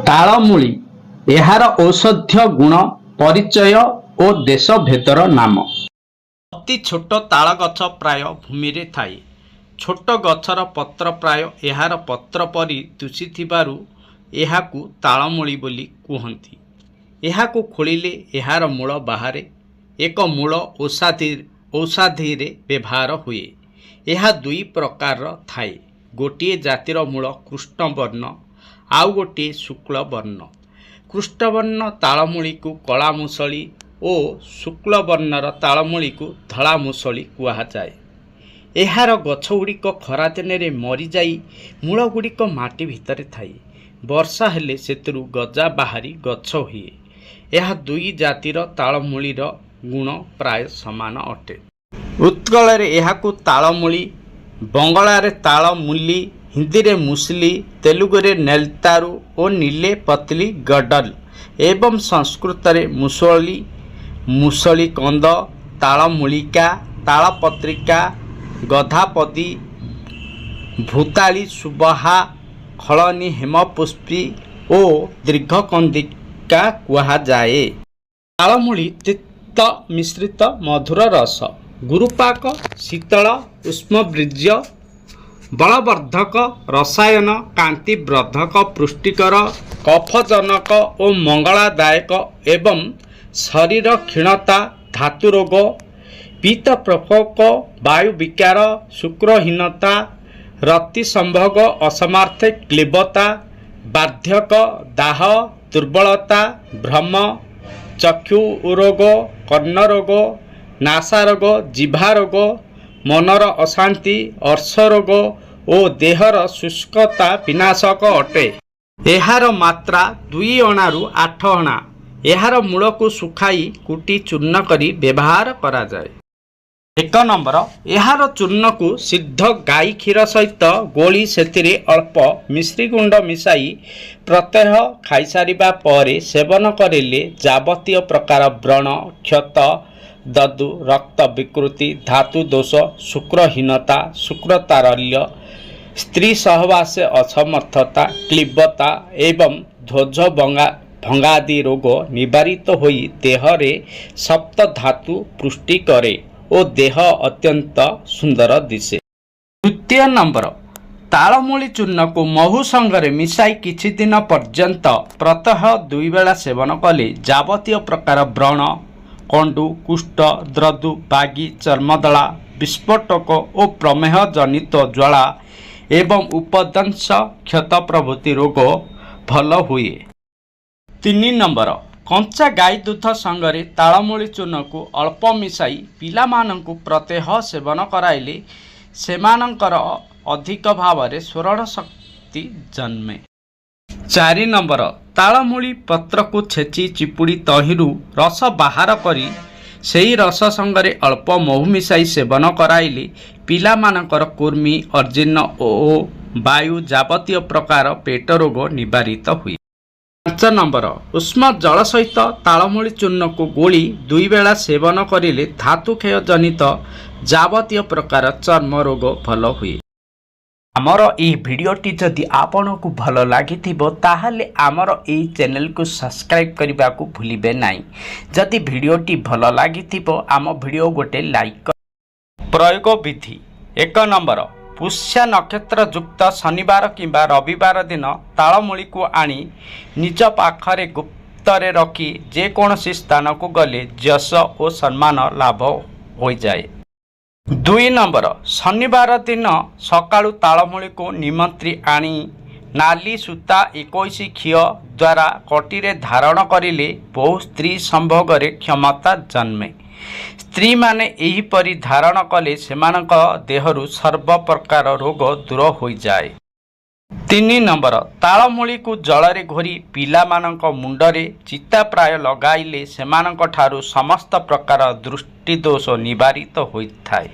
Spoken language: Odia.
ତାଳମୂଳି ଏହାର ଔଷଧୀୟ ଗୁଣ ପରିଚୟ ଓ ଦେଶ ଭେଦର ନାମ। ଅତି ଛୋଟ ତାଳ ଗଛ ପ୍ରାୟ ଭୂମିରେ ଥାଏ। ଛୋଟ ଗଛର ପତ୍ର ପ୍ରାୟ ଏହାର ପତ୍ର ପରି ଦିଶୁଥିବାରୁ ଏହାକୁ ତାଳମୂଳି ବୋଲି କୁହନ୍ତି। ଏହାକୁ ଖୋଳିଲେ ଏହାର ମୂଳ ବାହାରେ। ଏକ ମୂଳ ଔଷଧିରେ ବ୍ୟବହାର ହୁଏ। ଏହା ଦୁଇ ପ୍ରକାରର ଥାଏ। ଗୋଟିଏ ଜାତିର ମୂଳ କୃଷ୍ଣବର୍ଣ୍ଣ, ଆଉ ଗୋଟିଏ ଶୁକ୍ଳବର୍ଣ୍ଣ। କୃଷ୍ଣବର୍ଣ୍ଣ ତାଳମୂଳିକୁ କଳା ମୁସଳି ଓ ଶୁକ୍ଳବର୍ଣ୍ଣର ତାଳମୂଳିକୁ ଧଳା ମୁସଳି କୁହାଯାଏ। ଏହାର ଗଛଗୁଡ଼ିକ ଖରାଦିନରେ ମରିଯାଇ ମୂଳଗୁଡ଼ିକ ମାଟି ଭିତରେ ଥାଏ। ବର୍ଷା ହେଲେ ସେଥିରୁ ଗଜା ବାହାରି ଗଛ ହୁଏ। ଏହା ଦୁଇ ଜାତିର ତାଳମୂଳିର ଗୁଣ ପ୍ରାୟ ସମାନ ଅଟେ। ଉତ୍କଳରେ ଏହାକୁ ତାଳମୂଳି, ବଙ୍ଗଳାରେ ତାଳମୁଲି, ହିନ୍ଦୀରେ ମୁସଲି, ତେଲୁଗୁରେ ନେଲ୍ତାରୁ ଓ ନୀଲେ ପତଲି ଗଡଲ ଏବଂ ସଂସ୍କୃତରେ ମୁସଳି, ମୁସଳି କନ୍ଦ, ତାଳମୂଳିକା, ତାଳପତ୍ରିକା, ଗଧାପଦି, ଭୂତାଳି ସୁବହା, ଖଳନୀ ହେମପୁଷ୍ପୀ ଓ ଦୀର୍ଘକନ୍ଦିକା କୁହାଯାଏ। ତାଳମୂଳି ତିକ୍ତ ମିଶ୍ରିତ ମଧୁର ରସ, ଗୁରୁପାକ, ଶୀତଳ, ଉଷ୍ମବୀର୍ଯ୍ୟ, ବଳବର୍ଦ୍ଧକ, ରସାୟନ, କାନ୍ତିବର୍ଦ୍ଧକ, ପୁଷ୍ଟିକର, କଫଜନକ ଓ ମଙ୍ଗଳଦାୟକ ଏବଂ ଶରୀର କ୍ଷୀଣତା, ଧାତୁରୋଗ, ପିତ୍ତ ପ୍ରକୋପ, ବାୟୁ ବିକାର, ଶୁକ୍ରହୀନତା, ରତି ସମ୍ଭୋଗ, ଅସମର୍ଥ, କ୍ଳୀବତା, ବାର୍ଦ୍ଧକ୍ୟ, ଦାହ, ଦୁର୍ବଳତା, ଭ୍ରମ, ଚକ୍ଷୁ ରୋଗ, କର୍ଣ୍ଣରୋଗ, ନାସାରୋଗ, ଜିହ୍ୱାରୋଗ, ମନର ଅଶାନ୍ତି, ଅର୍ଶରୋଗ ଓ ଦେହର ଶୁଷ୍କତା ବିନାଶକ ଅଟେ। ଏହାର ମାତ୍ରା 2 ଅଣାରୁ 8 ଅଣା। ଏହାର ମୂଳକୁ ଶୁଖାଇ କୁଟି ଚୂର୍ଣ୍ଣ କରି ବ୍ୟବହାର କରାଯାଏ। 1 ନମ୍ବର, ଏହାର ଚୂର୍ଣ୍ଣକୁ ସିଦ୍ଧ ଗାଈ କ୍ଷୀର ସହିତ ଗୋଳି ସେଥିରେ ଅଳ୍ପ ମିଶ୍ରି ଗୁଣ୍ଡ ମିଶାଇ ପ୍ରତ୍ୟହ ଖାଇସାରିବା ପରେ ସେବନ କରିଲେ ଯାବତୀୟ ପ୍ରକାର ବ୍ରଣ, କ୍ଷତ, ଦଦୁ, ରକ୍ତ ବିକୃତି, ଧାତୁ ଦୋଷ, ଶୁକ୍ରହୀନତା, ଶୁକ୍ରତାରଲ୍ୟ, ସ୍ତ୍ରୀ ସହବାସ ଅସମର୍ଥତା, କ୍ଳୀବତା ଏବଂ ଧ୍ୱଜ ଭଙ୍ଗାଦି ରୋଗ ନିବାରିତ ହୋଇ ଦେହରେ ସପ୍ତ ଧାତୁ ପୁଷ୍ଟି କରେ ଓ ଦେହ ଅତ୍ୟନ୍ତ ସୁନ୍ଦର ଦିଶେ। 2 ନମ୍ବର, ତାଳମୂଳି ଚୂର୍ଣ୍ଣକୁ ମହୁ ସଙ୍ଗରେ ମିଶାଇ କିଛି ଦିନ ପର୍ଯ୍ୟନ୍ତ ପ୍ରତ୍ୟହ 2 ବେଳା ସେବନ କଲେ ଯାବତୀୟ ପ୍ରକାର ବ୍ରଣ, କଣ୍ଡୁ, କୁଷ୍ଠ, ଦଦ୍ରୁ, ବାଗି, ଚର୍ମଦଳା, ବିସ୍ଫୋଟକ ଓ ପ୍ରମେହ ଜନିତ ଜ୍ୱାଳା ଏବଂ ଉପଦଂଶ, କ୍ଷତ ପ୍ରଭୃତି ରୋଗ ଭଲ ହୁଏ। 3 ନମ୍ବର, କଞ୍ଚା ଗାଈ ଦୁଧ ସଙ୍ଗରେ ତାଳମୂଳି ଚୂର୍ଣ୍ଣକୁ ଅଳ୍ପ ମିଶାଇ ପିଲାମାନଙ୍କୁ ପ୍ରତ୍ୟହ ସେବନ କରାଇଲେ ସେମାନଙ୍କର ଅଧିକ ଭାବରେ ସ୍ମରଣ ଶକ୍ତି ଜନ୍ମେ। 4 ନମ୍ବର, ତାଳମୂଳି ପତ୍ରକୁ ଛେଚି ଚିପୁଡ଼ି ତହିଁରୁ ରସ ବାହାର କରି ସେହି ରସ ସଙ୍ଗରେ ଅଳ୍ପ ମହୁ ମିଶାଇ ସେବନ କରାଇଲେ ପିଲାମାନଙ୍କର କୃମି, ଅଜୀର୍ଣ୍ଣ ଓ ବାୟୁ ଯାବତୀୟ ପ୍ରକାର ପେଟ ରୋଗ ନିବାରିତ ହୁଏ। 5 ନମ୍ବର, ଉଷ୍ମ ଜଳ ସହିତ ତାଳମୂଳି ଚୂର୍ଣ୍ଣକୁ ଗୋଳି 2 ବେଳା ସେବନ କରିଲେ ଧାତୁକ୍ଷୟ ଜନିତ ଯାବତୀୟ ପ୍ରକାର ଚର୍ମ ରୋଗ ଭଲ ହୁଏ। ଆମର ଏହି ଭିଡ଼ିଓଟି ଯଦି ଆପଣଙ୍କୁ ଭଲ ଲାଗିଥିବ ତାହେଲେ ଆମର ଏହି ଚ୍ୟାନେଲକୁ ସବସ୍କ୍ରାଇବ୍ କରିବାକୁ ଭୁଲିବେ ନାହିଁ। ଯଦି ଭିଡ଼ିଓଟି ଭଲ ଲାଗିଥିବ ଆମ ଭିଡ଼ିଓ ଗୋଟେ ଲାଇକ୍ କର। ପ୍ରୟୋଗ ବିଧି। 1 ନମ୍ବର, ପୁଷ୍ୟା ନକ୍ଷତ୍ର ଯୁକ୍ତ ଶନିବାର କିମ୍ବା ରବିବାର ଦିନ ତାଳମୂଳିକୁ ଆଣି ନିଜ ପାଖରେ ଗୁପ୍ତରେ ରଖି ଯେକୌଣସି ସ୍ଥାନକୁ ଗଲେ ଯଶ ଓ ସମ୍ମାନ ଲାଭ ହୋଇଯାଏ। 2 ନମ୍ବର, ଶନିବାର ଦିନ ସକାଳୁ ତାଳମୂଳିକୁ ନିମନ୍ତ୍ରୀ ଆଣି ନାଲି ସୂତା 21 ଘିଅ ଦ୍ୱାରା କଟିରେ ଧାରଣ କରିଲେ ବହୁ ସ୍ତ୍ରୀ ସମ୍ଭୋଗରେ କ୍ଷମତା ଜନ୍ମେ। ସ୍ତ୍ରୀମାନେ ଏହିପରି ଧାରଣ କଲେ ସେମାନଙ୍କ ଦେହରୁ ସର୍ବ ପ୍ରକାର ରୋଗ ଦୂର ହୋଇଯାଏ। 3 ନମ୍ବର, ତାଳମୂଳିକୁ ଜଳରେ ଘୋରି ପିଲାମାନଙ୍କ ମୁଣ୍ଡରେ ଚିତା ପ୍ରାୟ ଲଗାଇଲେ ସେମାନଙ୍କ ଠାରୁ ସମସ୍ତ ପ୍ରକାର ଦୃଷ୍ଟିଦୋଷ ନିବାରିତ ହୋଇଥାଏ।